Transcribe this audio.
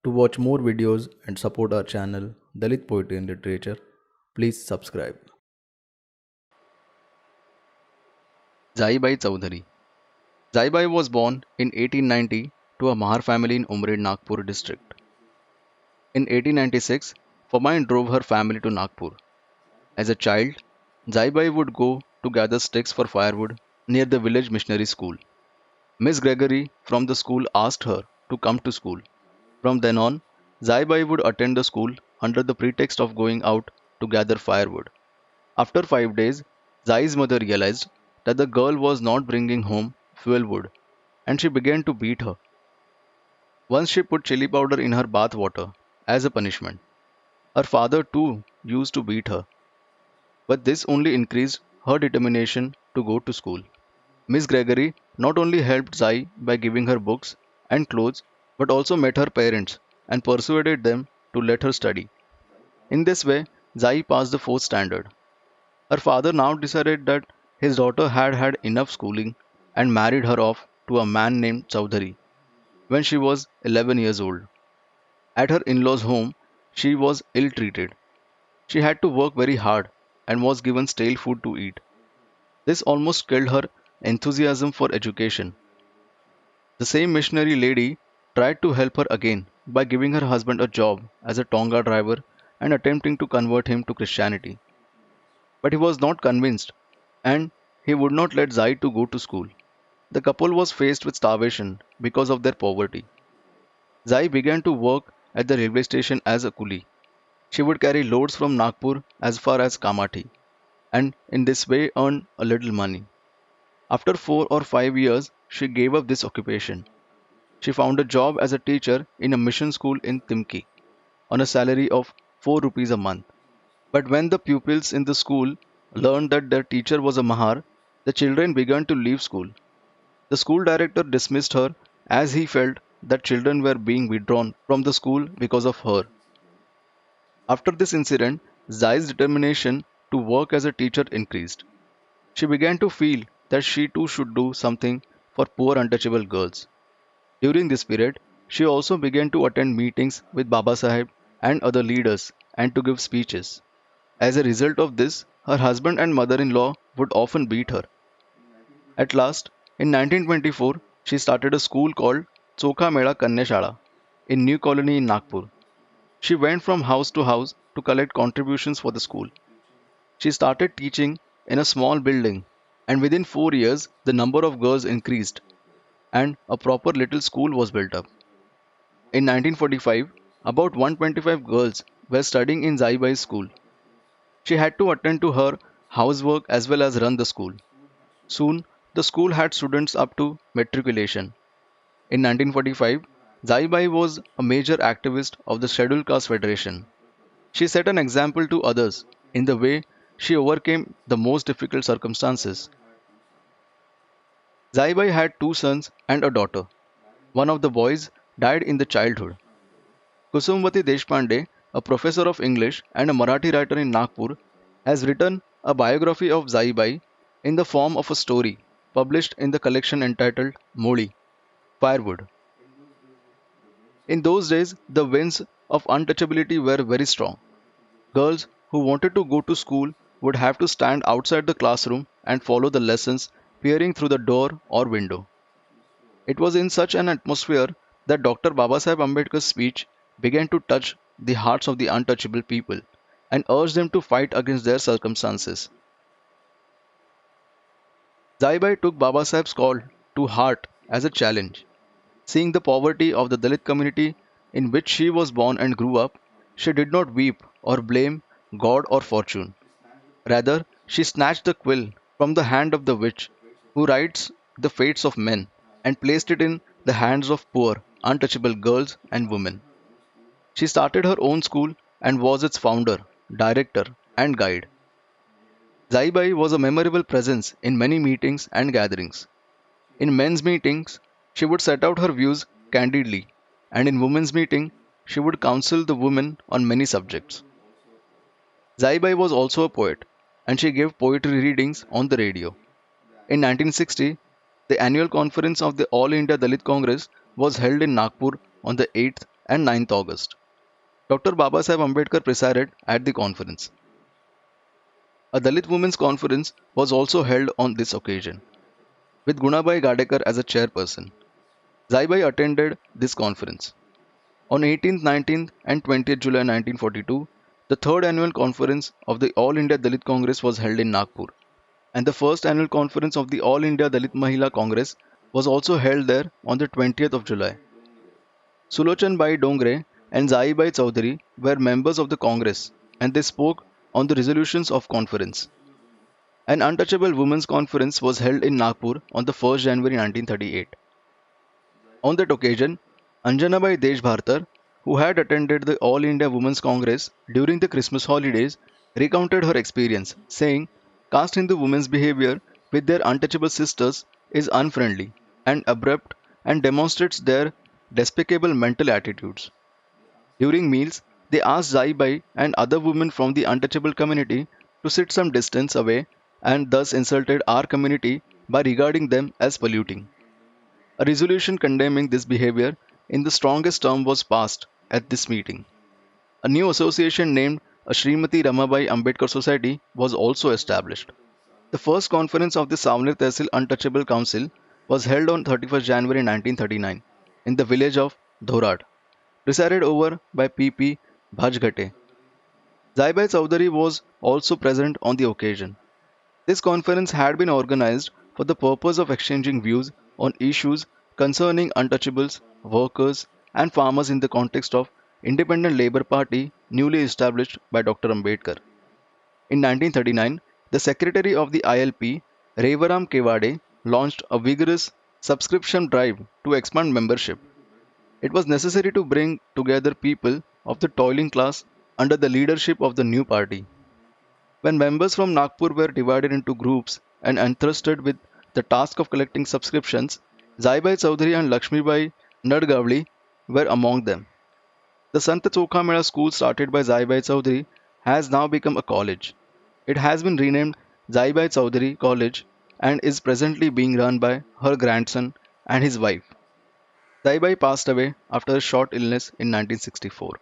To watch more videos and support our channel, Dalit Poetry and Literature, please subscribe. Jaibai Chaudhary. Jaibai was born in 1890 to a Mahar family in Umred, Nagpur district. In 1896, famine drove her family to Nagpur. As a child, Jaibai would go to gather sticks for firewood near the village missionary school. Miss Gregory from the school asked her to come to school. From then on, Jaibai would attend the school under the pretext of going out to gather firewood. After 5 days, Zai's mother realized that the girl was not bringing home fuel wood and she began to beat her. Once she put chili powder in her bath water as a punishment. Her father too used to beat her, but this only increased her determination to go to school. Miss Gregory not only helped Zai by giving her books and clothes, but also met her parents and persuaded them to let her study. In this way, Zai passed the fourth standard. Her father now decided that his daughter had had enough schooling and married her off to a man named Chaudhary when she was 11 years old. At her in law's home, she was ill treated. She had to work very hard and was given stale food to eat. This almost killed her enthusiasm for education. The same missionary lady tried to help her again by giving her husband a job as a Tonga driver and attempting to convert him to Christianity. But he was not convinced and he would not let Zai to go to school. The couple was faced with starvation because of their poverty. Zai began to work at the railway station as a coolie. She would carry loads from Nagpur as far as Kamathi and in this way earn a little money. After 4 or 5 years, she gave up this occupation. She found a job as a teacher in a mission school in Timki on a salary of 4 rupees a month. But when the pupils in the school learned that their teacher was a Mahar, the children began to leave school. The school director dismissed her as he felt that children were being withdrawn from the school because of her. After this incident, Zai's determination to work as a teacher increased. She began to feel that she too should do something for poor untouchable girls. During this period, she also began to attend meetings with Baba Sahib and other leaders and to give speeches. As a result of this, her husband and mother-in-law would often beat her. At last, in 1924, she started a school called Chokha Mela Kanya Shala in New Colony in Nagpur. She went from house to house to collect contributions for the school. She started teaching in a small building, and within 4 years, the number of girls increased, and a proper little school was built up. In 1945, about 125 girls were studying in Jaibai's school. She had to attend to her housework as well as run the school. Soon, the school had students up to matriculation. In 1945, Jaibai was a major activist of the Scheduled Caste Federation. She set an example to others in the way she overcame the most difficult circumstances. Jaibai had two sons and a daughter. One of the boys died in the childhood. Kusumvati Deshpande, a professor of English and a Marathi writer in Nagpur, has written a biography of Jaibai in the form of a story published in the collection entitled Moli, Firewood. In those days, the winds of untouchability were very strong. Girls who wanted to go to school would have to stand outside the classroom and follow the lessons peering through the door or window. It was in such an atmosphere that Dr. Babasaheb Ambedkar's speech began to touch the hearts of the untouchable people and urged them to fight against their circumstances. Jaibai took Babasaheb's call to heart as a challenge. Seeing the poverty of the Dalit community in which she was born and grew up, she did not weep or blame God or fortune. Rather, she snatched the quill from the hand of the witch who writes the fates of men and placed it in the hands of poor, untouchable girls and women. She started her own school and was its founder, director, and guide. Jaibai was a memorable presence in many meetings and gatherings. In men's meetings, she would set out her views candidly, and in women's meeting, she would counsel the women on many subjects. Jaibai was also a poet, and she gave poetry readings on the radio. In 1960, the annual conference of the All India Dalit Congress was held in Nagpur on the 8th and 9th August. Dr. Babasaheb Ambedkar presided at the conference. A Dalit Women's Conference was also held on this occasion, with Gunabai Gadekar as a chairperson. Jaibai attended this conference. On 18th, 19th, and 20th July 1942, the third annual conference of the All India Dalit Congress was held in Nagpur, and the first annual conference of the All India Dalit Mahila Congress was also held there on the 20th of July. Sulochan Bai Dongre and Jaibai Chaudhary were members of the Congress, and they spoke on the resolutions of conference. An Untouchable Women's Conference was held in Nagpur on the 1st January 1938. On that occasion, Anjanabai Deshbhartar, who had attended the All India Women's Congress during the Christmas holidays, recounted her experience, saying, "Caste Hindu women's behavior with their untouchable sisters is unfriendly and abrupt and demonstrates their despicable mental attitudes. During meals, they asked Jaibai and other women from the untouchable community to sit some distance away and thus insulted our community by regarding them as polluting. A resolution condemning this behavior in the strongest term was passed at this meeting. A new association named a Srimati Ramabai Ambedkar Society was also established. The first conference of the Savner Tehsil Untouchable Council was held on 31st January 1939 in the village of Dhorad, presided over by P.P. Bhajghate. Jaibai Chaudhary was also present on the occasion. This conference had been organized for the purpose of exchanging views on issues concerning untouchables, workers, and farmers in the context of Independent Labour Party newly established by Dr. Ambedkar. In 1939, the secretary of the ILP, Revaram Kewade, launched a vigorous subscription drive to expand membership. It was necessary to bring together people of the toiling class under the leadership of the new party. When members from Nagpur were divided into groups and entrusted with the task of collecting subscriptions, Jaibai Chaudhary and Lakshmibai Nadgavli were among them. The Sant Chokhamela school started by Jaibai Chaudhary has now become a college. It has been renamed Jaibai Chaudhary College and is presently being run by her grandson and his wife. Jaibai passed away after a short illness in 1964.